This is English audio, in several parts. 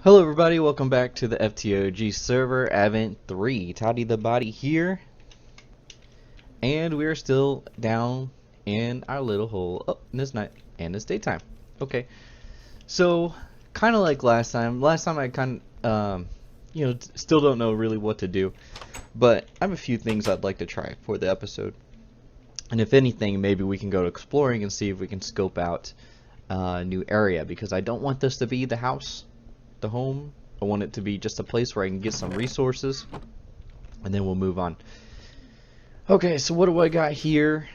Hello everybody, welcome back to the Ftog server, Avant 3. ToddytheBody here. And we're still down in our little hole. Oh, and it's night, and it's daytime. Okay, so kind of like last time. Last time I still don't know really what to do. But I have a few things I'd like to try for the episode. And if anything, maybe we can go to exploring and see if we can scope out a new area. Because I don't want this to be the house. The home. I want it to be just a place where I can get some resources, and then we'll move on. Okay, so what do I got here?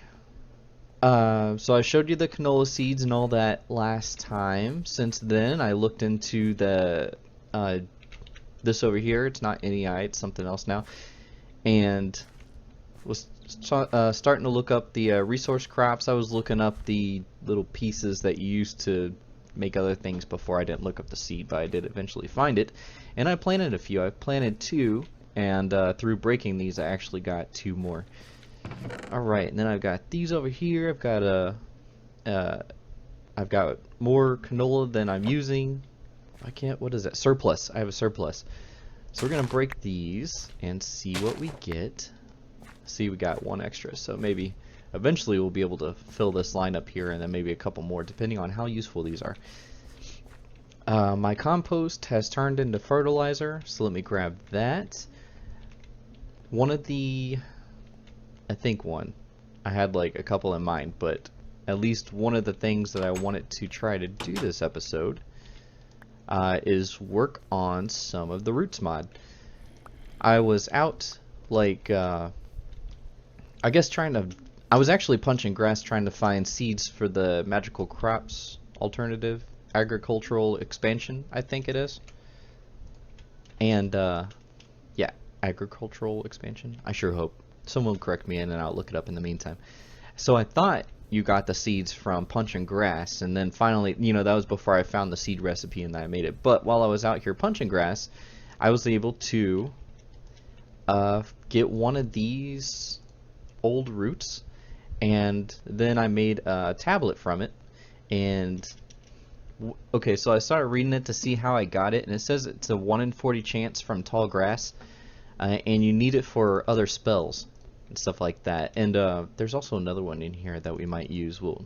So I showed you the canola seeds and all that last time. Since then, I looked into the this over here. It's not NEI, it's something else now, and was starting to look up the resource crops. I was looking up the little pieces that you use to make other things before. I didn't look up the seed, but I did eventually find it, and I planted a few. I planted 2, and through breaking these I actually got 2 more. Alright, and then I've got these over here. I've got more canola than I'm using. What is that? Surplus. I have a surplus. So we're gonna break these and see what we get. See, we got 1 extra, so maybe eventually we'll be able to fill this line up here, and then maybe a couple more depending on how useful these are. My compost has turned into fertilizer, so let me grab that. I had like a couple in mind, but at least one of the things that I wanted to try to do this episode is work on some of the roots mod. I was out like I was actually punching grass trying to find seeds for the magical crops alternative agricultural expansion, I think it is. And yeah, agricultural expansion. I sure hope. Someone will correct me and then I'll look it up in the meantime. So I thought you got the seeds from punching grass, and then finally, that was before I found the seed recipe and I made it. But while I was out here punching grass, I was able to get one of these old roots, and then I made a tablet from it. And okay, so I started reading it to see how I got it, and it says it's a 1 in 40 chance from tall grass, and you need it for other spells and stuff like that. And there's also another one in here that we might use. We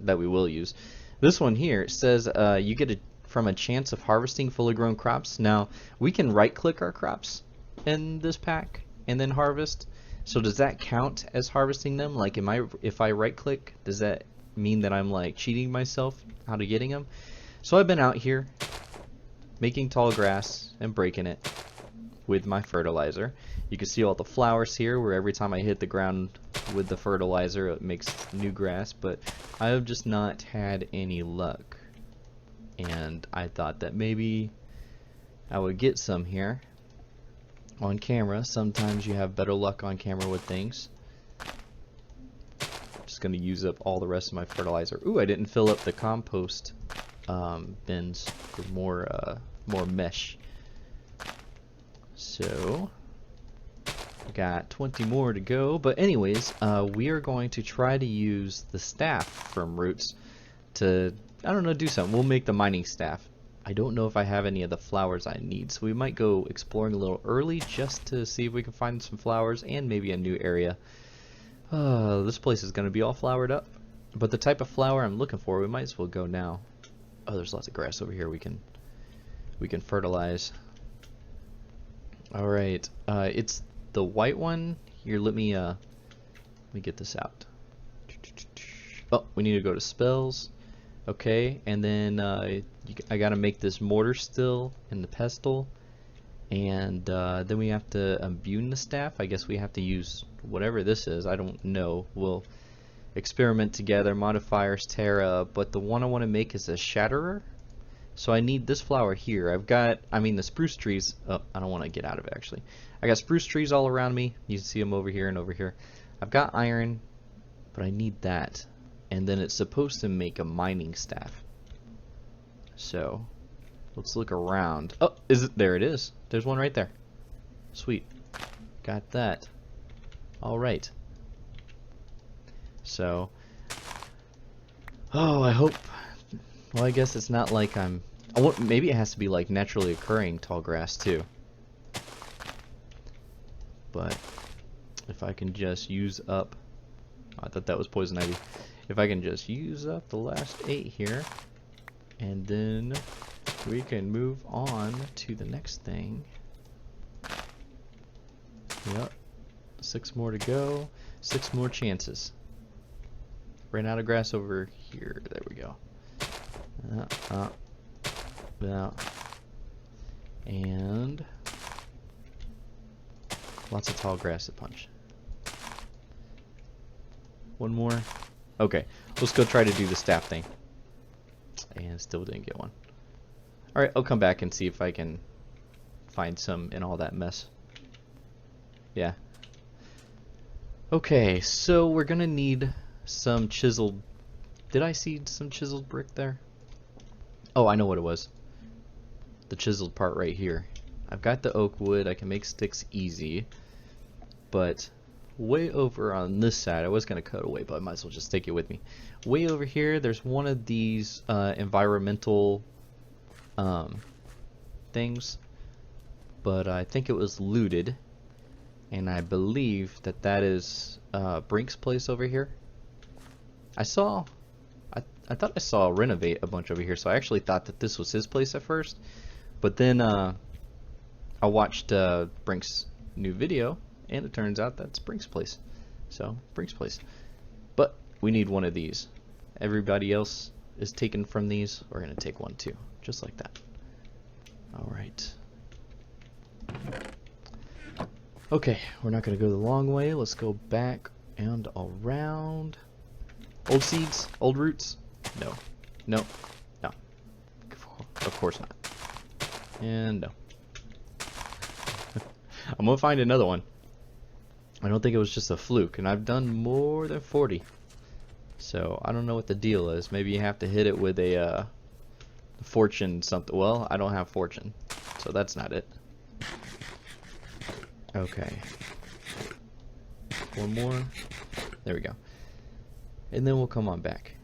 will use. This one here, it says you get it from a chance of harvesting fully grown crops. Now we can right-click our crops in this pack and then harvest. So does that count as harvesting them? Like, if I right-click, does that mean that I'm like cheating myself out of getting them? So I've been out here making tall grass and breaking it with my fertilizer. You can see all the flowers here, where every time I hit the ground with the fertilizer it makes new grass, but I have just not had any luck. And I thought that maybe I would get some here on camera. Sometimes you have better luck on camera with things. Just gonna use up all the rest of my fertilizer. Ooh, I didn't fill up the compost bins for more mesh. So I got 20 more to go. But anyways, we are going to try to use the staff from roots to, I don't know, do something. We'll make the mining staff. I don't know if I have any of the flowers I need, so we might go exploring a little early just to see if we can find some flowers and maybe a new area. This place is going to be all flowered up, but the type of flower I'm looking for, we might as well go now. Oh, there's lots of grass over here we can fertilize. Alright, it's the white one. Here, let me get this out. Oh, we need to go to spells. Okay, and then I gotta make this mortar still and the pestle, and then we have to imbue the staff. I guess we have to use whatever this is. I don't know. We'll experiment together. Modifiers, Terra, but the one I want to make is a Shatterer. So I need this flower here. The spruce trees. Oh, I don't want to get out of it actually. I got spruce trees all around me. You can see them over here and over here. I've got iron, but I need that. And then it's supposed to make a mining staff. So let's look around. Oh, there it is. There's one right there. Sweet. Got that. Alright. So, oh, I hope, well, I guess it's not like I'm maybe it has to be like naturally occurring tall grass too. But if I can just use up, I thought that was poison ivy. If I can just use up the last 8 here, and then we can move on to the next thing. Yep, 6 more to go, 6 more chances. Ran out of grass over here. There we go. And lots of tall grass to punch. 1 more. Okay, let's go try to do the staff thing. And still didn't get one. Alright, I'll come back and see if I can find some in all that mess. Yeah. Okay, so we're gonna need some chiseled... Did I see some chiseled brick there? Oh, I know what it was. The chiseled part right here. I've got the oak wood, I can make sticks easy. But way over on this side, I was going to cut away, but I might as well just take it with me. Way over here, there's one of these environmental things. But I think it was looted. And I believe that that is Brink's place over here. I thought I saw renovate a bunch over here, so I actually thought that this was his place at first. But then I watched Brink's new video, and it turns out that's Brink's place. So, Brink's place. But we need one of these. Everybody else is taken from these. We're going to take one too, just like that. Alright. Okay, we're not going to go the long way. Let's go back and around. Old seeds? Old roots? No. No. No. Of course not. And no. I'm gonna find another one. I don't think it was just a fluke, and I've done more than 40. So I don't know what the deal is. Maybe you have to hit it with a fortune something. Well, I don't have fortune, so that's not it. Okay. 1 more. There we go. And then we'll come on back.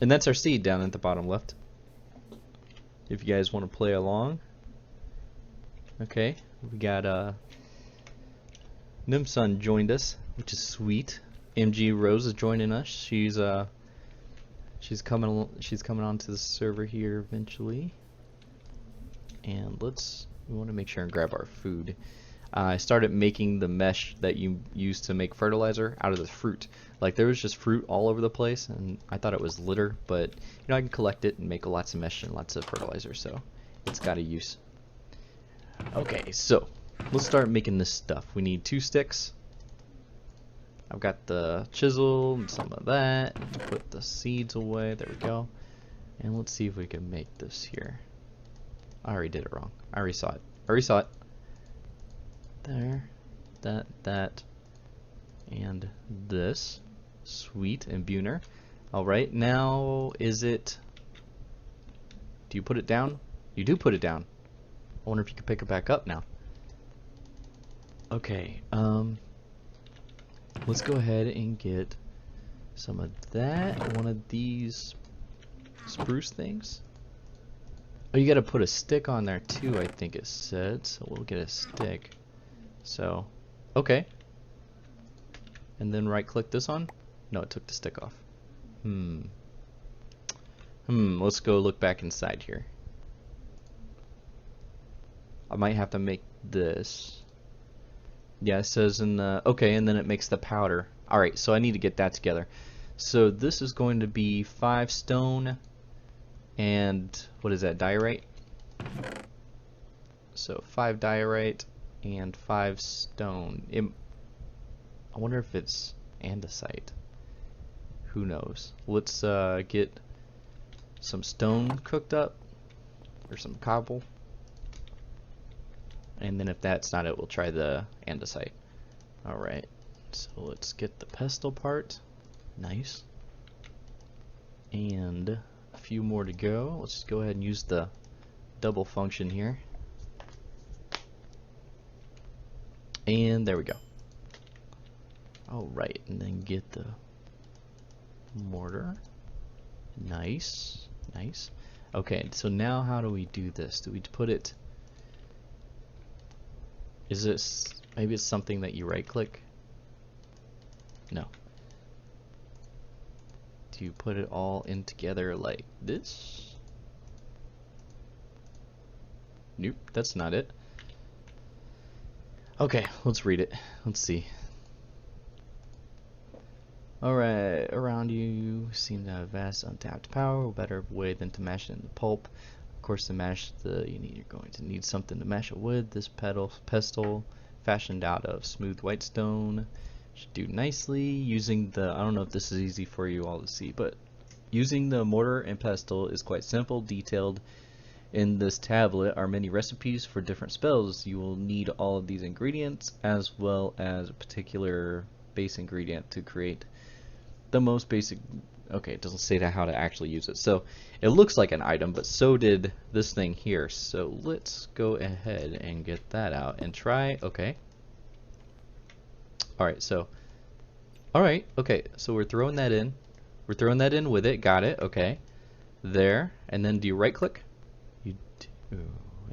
And that's our seed down at the bottom left. If you guys want to play along. Okay, we got Nimsun joined us, which is sweet. MG Rose is joining us. She's coming onto the server here eventually. And we want to make sure and grab our food. I started making the mesh that you use to make fertilizer out of the fruit. Like, there was just fruit all over the place, and I thought it was litter, but you know, I can collect it and make lots of mesh and lots of fertilizer, so it's got a use. Okay, so let's start making this stuff. We need 2 sticks. I've got the chisel and some of that. Put the seeds away. There we go. And let's see if we can make this here. I already did it wrong. I already saw it. There. That. And this. Sweet. And Buhner. Alright, now is it... Do you put it down? You do put it down. I wonder if you can pick it back up now. Okay, let's go ahead and get some of that. One of these spruce things. Oh, you gotta put a stick on there too, I think it said. So we'll get a stick. So, okay. And then right click this on? No, it took the stick off. Let's go look back inside here. I might have to make this. Yeah, it says in the... Okay, and then it makes the powder. Alright, so I need to get that together. So this is going to be 5 stone and... What is that, diorite? So 5 diorite and 5 stone. I wonder if it's andesite. Who knows? Let's get some stone cooked up. Or some cobble. And then if that's not it, we'll try the andesite. Alright, so let's get the pestle part. Nice. And a few more to go. Let's just go ahead and use the double function here. And there we go. Alright, and then get the mortar. Nice, nice. Okay, so now how do we do this? Do we put it... Is this... Maybe it's something that you right-click? No. Do you put it all in together like this? Nope, that's not it. Okay, let's read it. Let's see. Alright, around you seem to have vast untapped power. A better way than to mash it into pulp. Of course, to mash you're going to need something to mash it with. This pestle, fashioned out of smooth white stone, should do nicely. Using the, I don't know if this is easy for you all to see, but using the mortar and pestle is quite simple. Detailed in this tablet are many recipes for different spells. You will need all of these ingredients as well as a particular base ingredient to create the most basic. Okay, it doesn't say how to actually use it, so it looks like an item, but so did this thing here. So let's go ahead and get that out and try. Okay, alright, so okay, so we're throwing that in with it. Got it. Okay, there. And then do you right click? You do.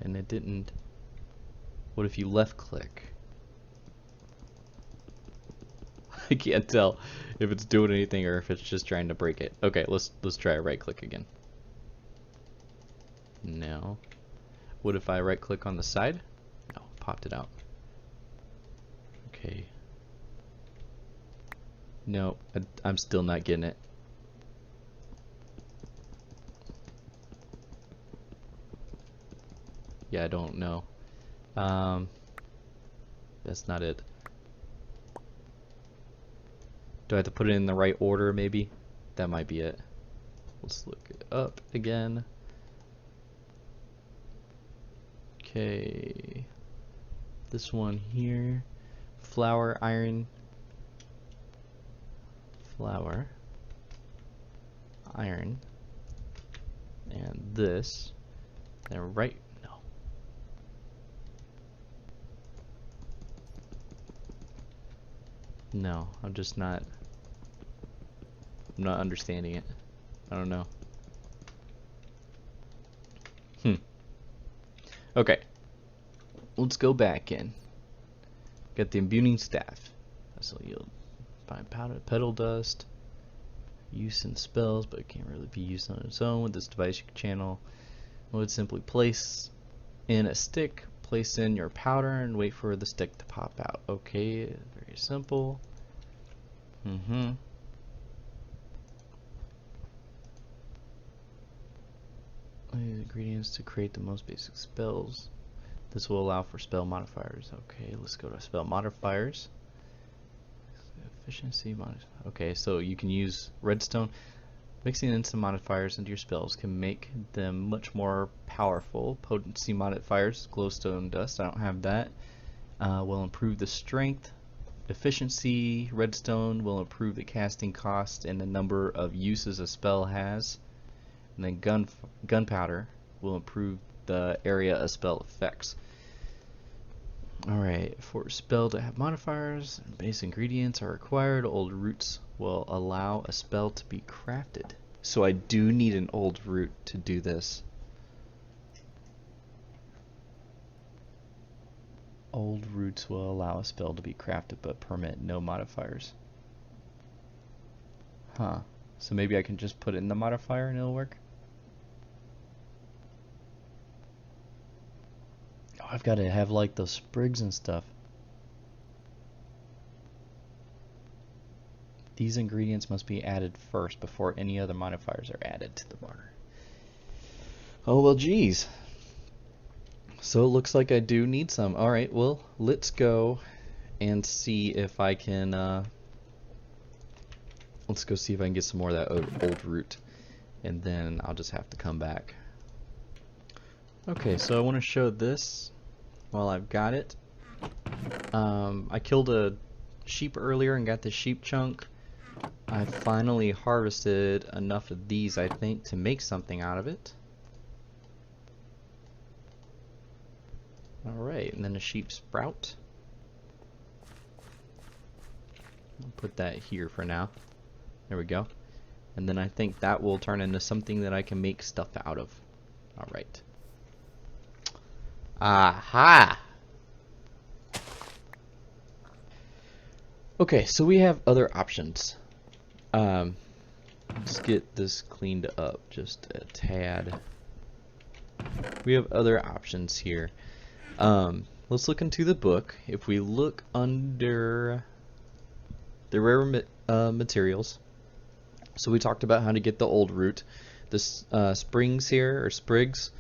And it didn't. What if you left click? I can't tell if it's doing anything or if it's just trying to break it. Okay, let's try right click again. No. What if I right click on the side? No, popped it out. Okay. No, I'm still not getting it. Yeah, I don't know. That's not it. Do I have to put it in the right order, maybe? That might be it. Let's look it up again. Okay. This one here. Flour, iron. Flour. Iron. And this. And right. No. No, I'm just not. I'm not understanding it. I don't know. Okay. Let's go back in. Got the imbuing staff. This will yield fine powder, petal dust. Use in spells, but it can't really be used on its own. With this device, you can channel. Would simply place in a stick, place in your powder, and wait for the stick to pop out. Okay, very simple. Ingredients to create the most basic spells. This will allow for spell modifiers. Okay, let's go to spell modifiers. Efficiency okay, so you can use redstone. Mixing in some modifiers into your spells can make them much more powerful. Potency modifiers, glowstone dust, I don't have that. Will improve the strength. Efficiency, redstone will improve the casting cost and the number of uses a spell has. And then gunpowder will improve the area a spell affects. Alright, for a spell to have modifiers, base ingredients are required. Old roots will allow a spell to be crafted. So I do need an old root to do this. Old roots will allow a spell to be crafted but permit no modifiers. Huh. So maybe I can just put in the modifier and it'll work? Oh, I've got to have like those sprigs and stuff. These ingredients must be added first before any other modifiers are added to the bar. Oh well, geez. So it looks like I do need some. Alright, well, let's go and see if I can let's go see if I can get some more of that old root, and then I'll just have to come back. Okay, so I want to show this while I've got it. I killed a sheep earlier and got the sheep chunk. I finally harvested enough of these, I think, to make something out of it. Alright, and then a sheep sprout. I'll put that here for now. There we go. And then I think that will turn into something that I can make stuff out of. All right. Aha! Okay, so we have other options. Let's get this cleaned up just a tad. We have other options here. Let's look into the book. If we look under the rare materials, so we talked about how to get the old root. This springs here, or sprigs,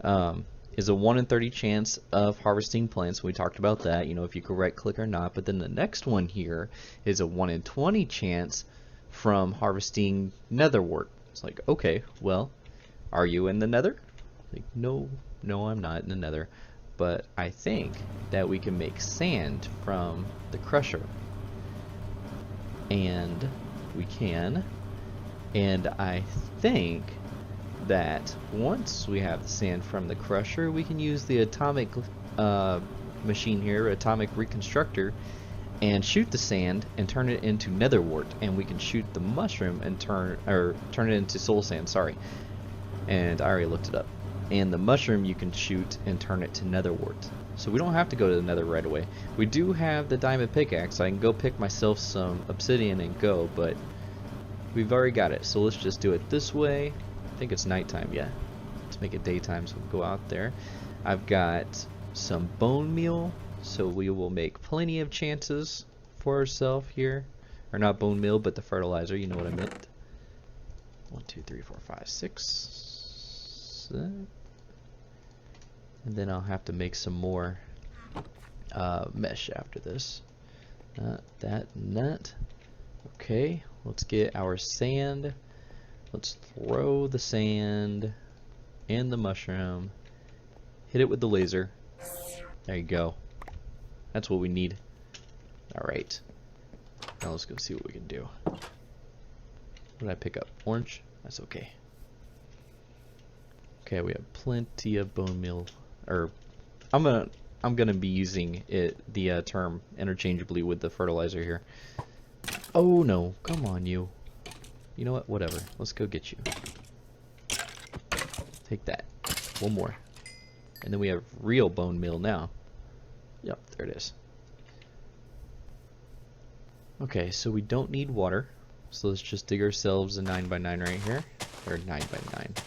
is a 1 in 30 chance of harvesting plants. We talked about that, you know, if you could right click or not. But then the next one here is a 1 in 20 chance from harvesting netherwort. It's like, okay, well, are you in the nether? Like, no, I'm not in the nether. But I think that we can make sand from the crusher. And we can. And I think that once we have the sand from the crusher, we can use the atomic machine here, atomic reconstructor, and shoot the sand and turn it into netherwort, and we can shoot the mushroom and turn it into soul sand, sorry. And I already looked it up. And the mushroom you can shoot and turn it to netherwort. So we don't have to go to the nether right away. We do have the diamond pickaxe, so I can go pick myself some obsidian and go, but we've already got it. So let's just do it this way. I think it's nighttime, yeah. Let's make it daytime so we'll go out there. I've got some bone meal, so we will make plenty of chances for ourselves here. Or not bone meal, but the fertilizer, you know what I meant. 1, 2, 3, 4, 5, 6. And then I'll have to make some more mesh after this. That and that. Okay, let's get our sand. Let's throw the sand and the mushroom. Hit it with the laser. There you go. That's what we need. Alright. Now let's go see what we can do. What did I pick up? Orange? That's okay. Okay, we have plenty of bone meal. Or I'm gonna be using the term interchangeably with the fertilizer here. Oh no, come on you. You know what? Whatever. Let's go get you. Take that. One more. And then we have real bone meal now. Yep, there it is. Okay, so we don't need water. So let's just dig ourselves a 9x9 right here. Or 9x9.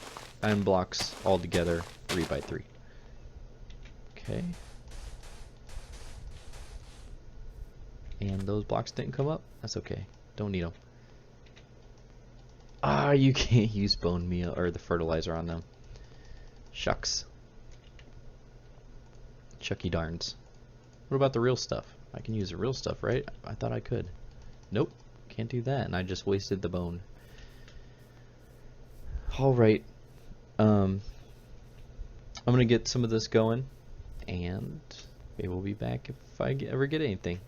9 blocks all together, 3x3. Okay. And those blocks didn't come up? That's okay. Don't need them. Ah, you can't use bone meal or the fertilizer on them. Shucks. Chucky darns. What about the real stuff? I can use the real stuff, right? I thought I could. Nope. Can't do that, and I just wasted the bone. Alright. I'm gonna get some of this going, and maybe we'll be back if I ever get anything.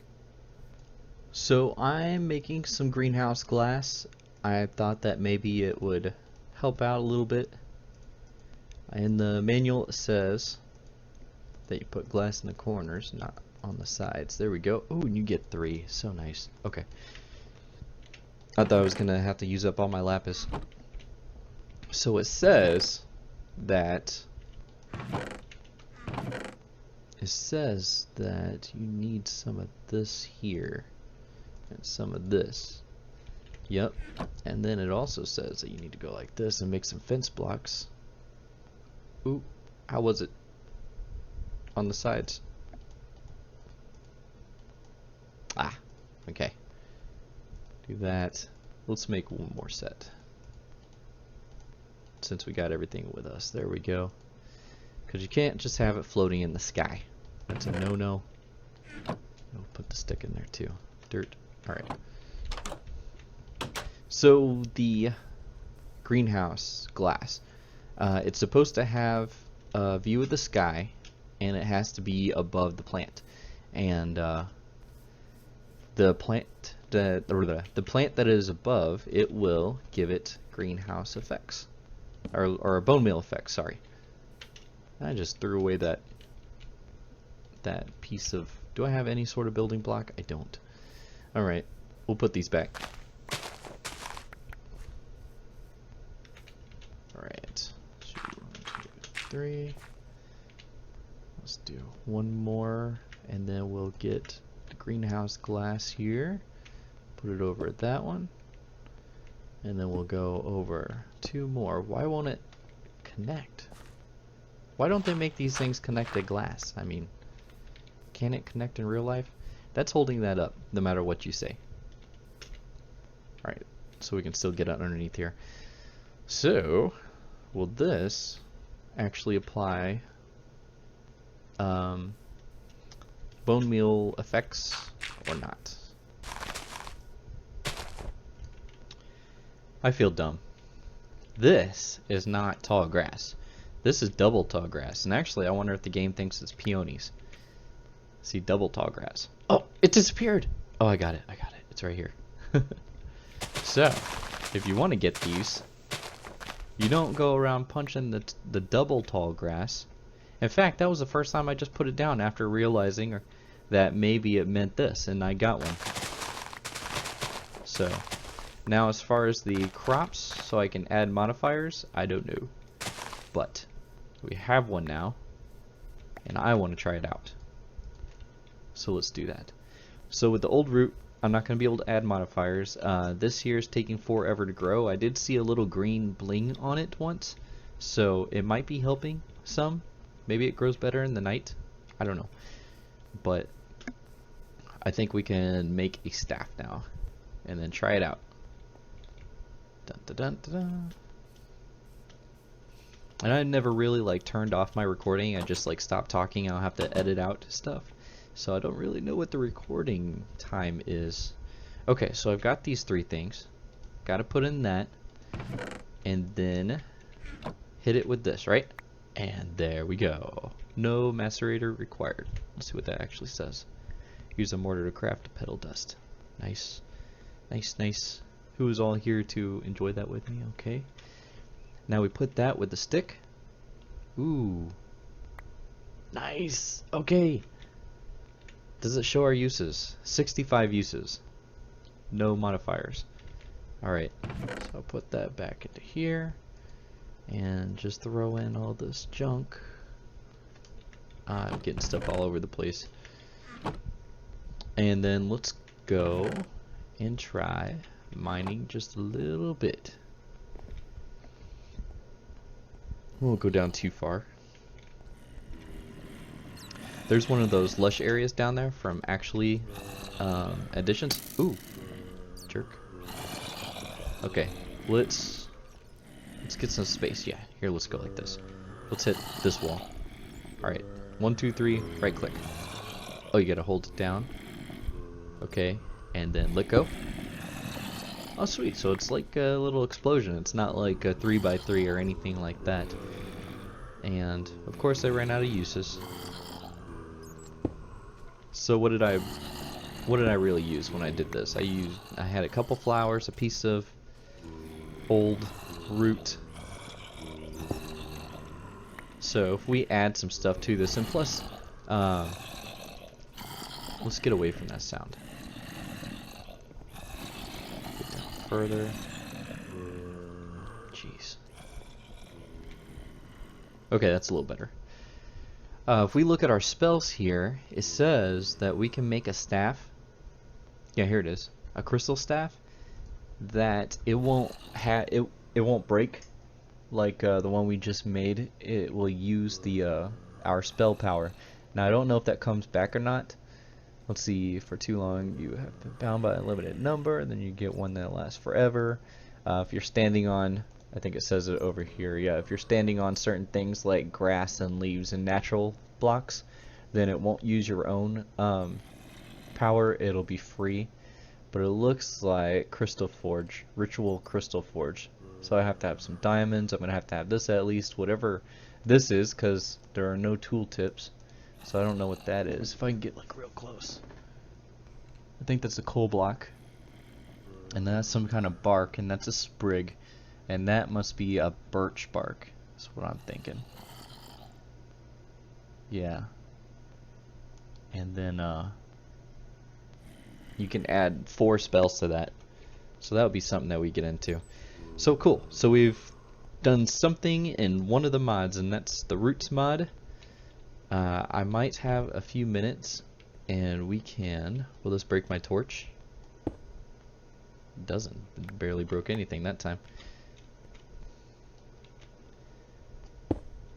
So I'm making some greenhouse glass. I thought that maybe it would help out a little bit. In the manual it says that you put glass in the corners, not on the sides. There we go. Oh, and you get 3. So nice. Okay. I thought I was gonna have to use up all my lapis. So it says that you need some of this here and some of this. Yep. And then it also says that you need to go like this and make some fence blocks. Ooh, how was it on the sides? Ah, okay. Do that. Let's make one more set. Since we got everything with us. There we go. Because you can't just have it floating in the sky. That's a no-no. We'll put the stick in there too. Dirt. Alright. So the greenhouse glass. It's supposed to have a view of the sky, and it has to be above the plant. And the plant that is above, it will give it greenhouse effects, or bone meal effects. Sorry, I just threw away that piece of. Do I have any sort of building block? I don't. All right, we'll put these back. All right, 2, 1, 2, 3. Let's do one more, and then we'll get the greenhouse glass here. Put it over that one. And then we'll go over 2 more. Why won't it connect? Why don't they make these things connect to glass? I mean, can it connect in real life? That's holding that up, no matter what you say. Alright, so we can still get underneath here. So, will this actually apply bone meal effects or not? I feel dumb. This is not tall grass. This is double tall grass. And actually, I wonder if the game thinks it's peonies. See, double tall grass. Oh, it disappeared. Oh, I got it. I got it. It's right here. So, if you want to get these, you don't go around punching the double tall grass. In fact, that was the first time I just put it down after realizing that maybe it meant this, and I got one. So, now as far as the crops, so I can add modifiers, I don't know. But, we have one now, and I want to try it out. So let's do that. So with the old root, I'm not going to be able to add modifiers. This here is taking forever to grow. I did see a little green bling on it once, so it might be helping some. Maybe it grows better in the night. I don't know. But I think we can make a staff now, and then try it out. Dun, dun, dun, dun, dun. And I never really like turned off my recording. I just like stopped talking. I'll have to edit out stuff. So I don't really know what the recording time is. Okay, so I've got these 3 things. Got to put in that. And then hit it with this, right? And there we go. No macerator required. Let's see what that actually says. Use a mortar to craft a petal dust. Nice. Nice, nice. Who is all here to enjoy that with me? Okay. Now we put that with the stick. Ooh. Nice. Okay. Does it show our uses? 65 uses. No modifiers. Alright. So I'll put that back into here. And just throw in all this junk. I'm getting stuff all over the place. And then let's go and try mining just a little bit. Won't go down too far. There's one of those lush areas down there from actually additions. Ooh, jerk. Okay, let's get some space. Yeah, here, let's go like this. Let's hit this wall. All right, 1, 2, 3, right click. Oh, you gotta hold it down. Okay, and then let go. Oh, sweet. So it's like a little explosion. It's not like a 3x3 or anything like that. And of course, I ran out of uses. So what did I really use when I did this? I had a couple flowers, a piece of old root. So if we add some stuff to this, and plus, let's get away from that sound. Get down further. Jeez. Okay, that's a little better. If we look at our spells here, it says that we can make a staff. Yeah, here it is. A crystal staff that it won't break like the one we just made. It will use the our spell power. Now I don't know if that comes back or not. Let's see. For too long, you have been bound by a limited number, and then you get one that lasts forever. If you're standing on, I think it says it over here. Yeah, if you're standing on certain things like grass and leaves and natural blocks, then it won't use your own power. It'll be free. But it looks like Crystal Forge, Ritual Crystal Forge. So I have to have some diamonds. I'm going to have this at least, whatever this is, because there are no tooltips. So I don't know what that is. If I can get like real close. I think that's a coal block. And that's some kind of bark, and that's a sprig. And that must be a birch bark. That's what I'm thinking. Yeah. And then you can add 4 spells to that. So that would be something that we get into. So cool. So we've done something in one of the mods, and that's the roots mod. I might have a few minutes, and we can. Will this break my torch? It doesn't. It barely broke anything that time.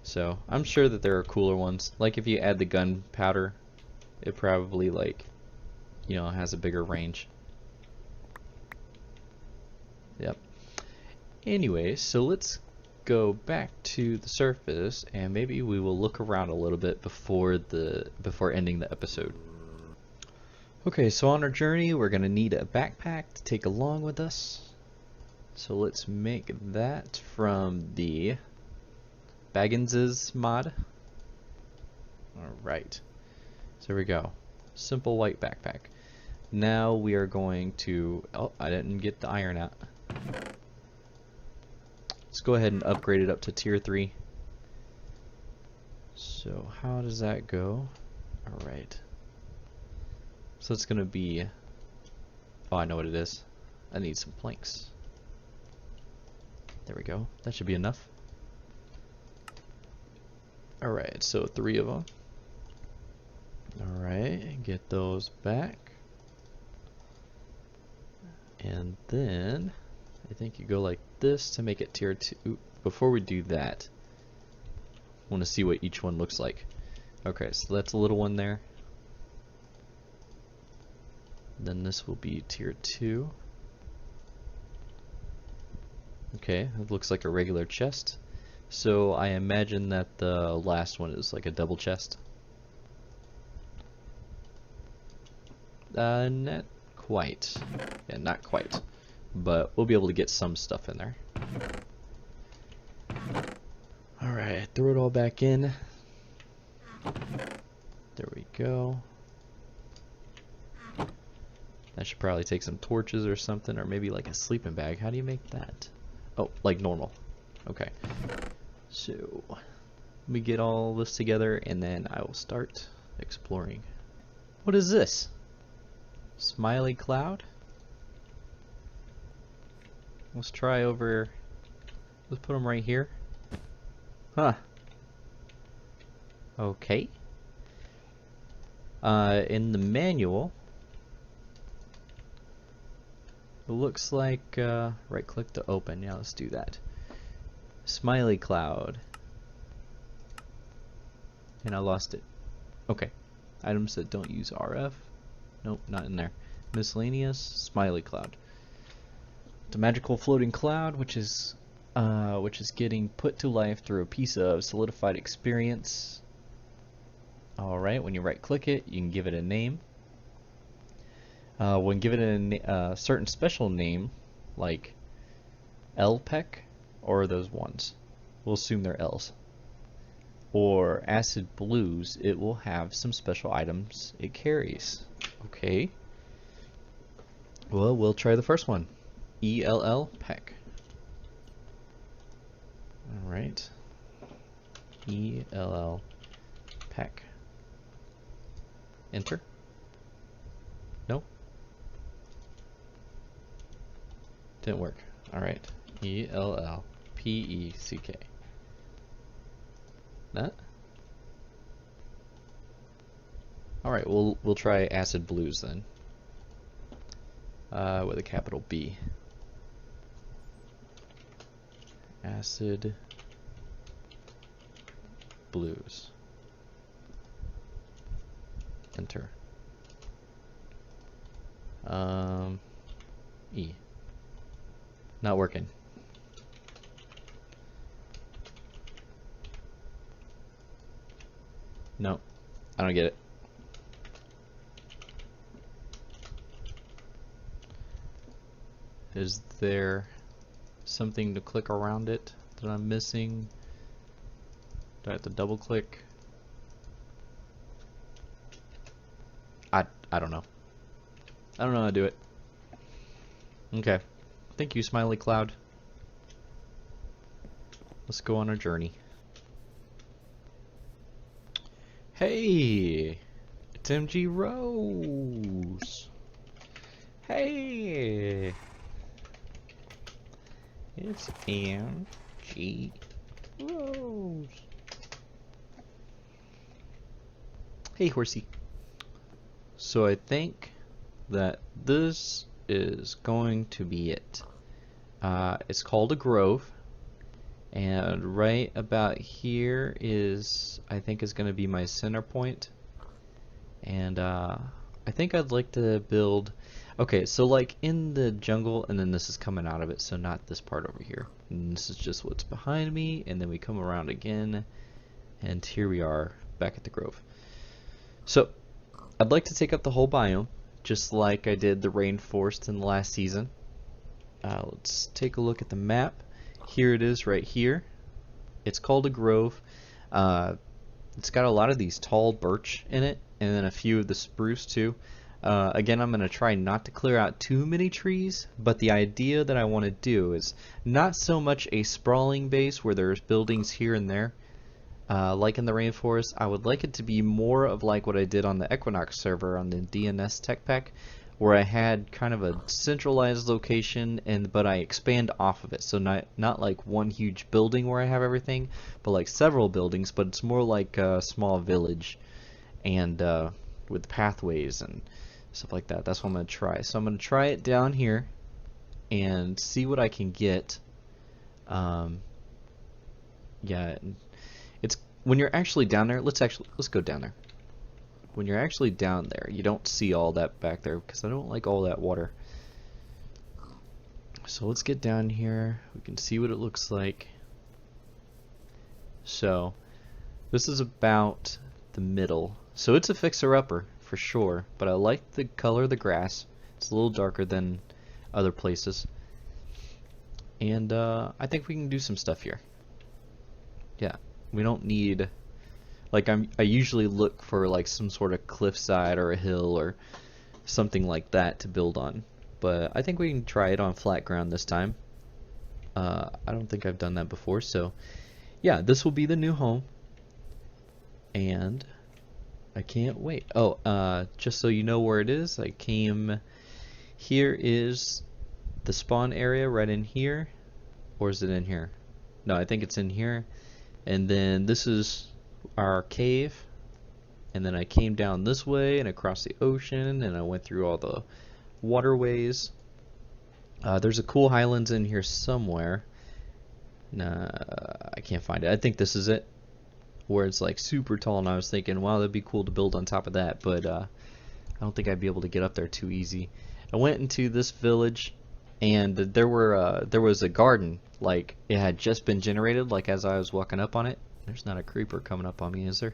So I'm sure that there are cooler ones. Like if you add the gunpowder, it probably has a bigger range. Yep. Anyway, so let's go back to the surface, and maybe we will look around a little bit before ending the episode. Okay, so on our journey, we're gonna need a backpack to take along with us. So let's make that from the Baggins's mod. Alright, so here we go. Simple white backpack. Now we are going to, oh, I didn't get the iron out. Let's go ahead and upgrade it up to tier 3. So how does that go? Alright. So it's gonna be, oh, I know what it is. I need some planks. There we go. That should be enough. Alright, so 3 of them. Alright, get those back. And then I think you go like this to make it tier 2. Before we do that, I want to see what each one looks like. Okay, so that's a little one there. Then this will be tier 2. Okay, it looks like a regular chest. So I imagine that the last one is like a double chest. Not quite. Yeah, not quite. But we'll be able to get some stuff in there. Alright, throw it all back in. There we go. That should probably take some torches or something, or maybe like a sleeping bag. How do you make that? Oh, like normal. Okay. So, let me get all this together, and then I will start exploring. What is this? Smiley cloud? Let's try over. Let's put them right here. Huh. Okay. In the manual, it looks like right click to open. Yeah, let's do that. Smiley cloud. And I lost it. Okay. Items that don't use RF. Nope, not in there. Miscellaneous smiley cloud. The magical floating cloud, which is getting put to life through a piece of solidified experience. Alright, when you right click it, you can give it a name. When given a certain special name, like LPEC, or those ones, we'll assume they're L's, or acid blues, it will have some special items it carries. Okay. Well, we'll try the first one. ELL PEC. Alright. ELL PEC. Enter. No? Didn't work. Alright. ELLPECK. That? Alright, we'll try acid blues then. With a capital B. Acid blues. Enter. E. Not working. No, I don't get it. Is there something to click around it that I'm missing? Do I have to double click? I don't know. I don't know how to do it. Okay. Thank you, Smiley Cloud. Let's go on our journey. Hey! It's MG Rose! Hey! It's MG Gee. Rose. Hey, horsey. So I think that this is going to be it. It's called a grove, and right about here is, I think, is going to be my center point. And I think I'd like to build, okay, so like in the jungle, and then this is coming out of it, so not this part over here. And this is just what's behind me, and then we come around again, and here we are back at the grove. So I'd like to take up the whole biome, just like I did the rainforest in the last season. Let's take a look at the map. Here it is right here. It's called a grove. It's got a lot of these tall birch in it, and then a few of the spruce too. Again, I'm going to try not to clear out too many trees, but the idea that I want to do is not so much a sprawling base where there's buildings here and there. Like in the rainforest, I would like it to be more of like what I did on the Equinox server on the DNS Tech Pack, where I had kind of a centralized location, but I expand off of it. So not like one huge building where I have everything, but like several buildings, but it's more like a small village, and with pathways and stuff like that. That's what I'm going to try. So I'm going to try it down here and see what I can get. Yeah, it's when you're actually down there. Let's go down there. When you're actually down there, you don't see all that back there because I don't like all that water. So let's get down here. We can see what it looks like. So this is about the middle. So it's a fixer-upper for sure, but I like the color of the grass. It's a little darker than other places. And I think we can do some stuff here. Yeah, we don't need, like, I usually look for like some sort of cliffside or a hill or something like that to build on, but I think we can try it on flat ground this time. I don't think I've done that before, so yeah, this will be the new home, and I can't wait. Oh, just so you know where it is, I came, here is the spawn area right in here, or is it in here? No, I think it's in here. And then this is our cave, and then I came down this way and across the ocean, and I went through all the waterways. There's a cool highlands in here somewhere. Nah, I can't find it. I think this is it, where it's like super tall, and I was thinking, wow, that'd be cool to build on top of that, but I don't think I'd be able to get up there too easy. I went into this village, and there was a garden, like it had just been generated, like as I was walking up on it. There's not a creeper coming up on me, is there?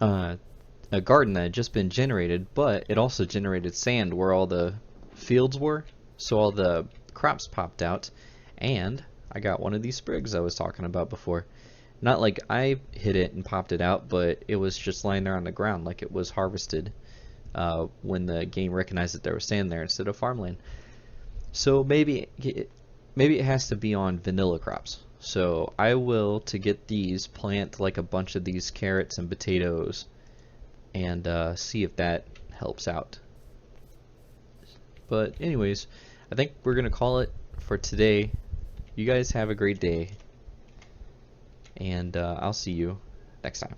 A garden that had just been generated, but it also generated sand where all the fields were, so all the crops popped out, and I got one of these sprigs I was talking about before. Not like I hit it and popped it out, but it was just lying there on the ground like it was harvested when the game recognized that there was sand there instead of farmland. So maybe it has to be on vanilla crops. So I will, to get these, plant like a bunch of these carrots and potatoes and see if that helps out. But anyways, I think we're gonna call it for today. You guys have a great day, and I'll see you next time.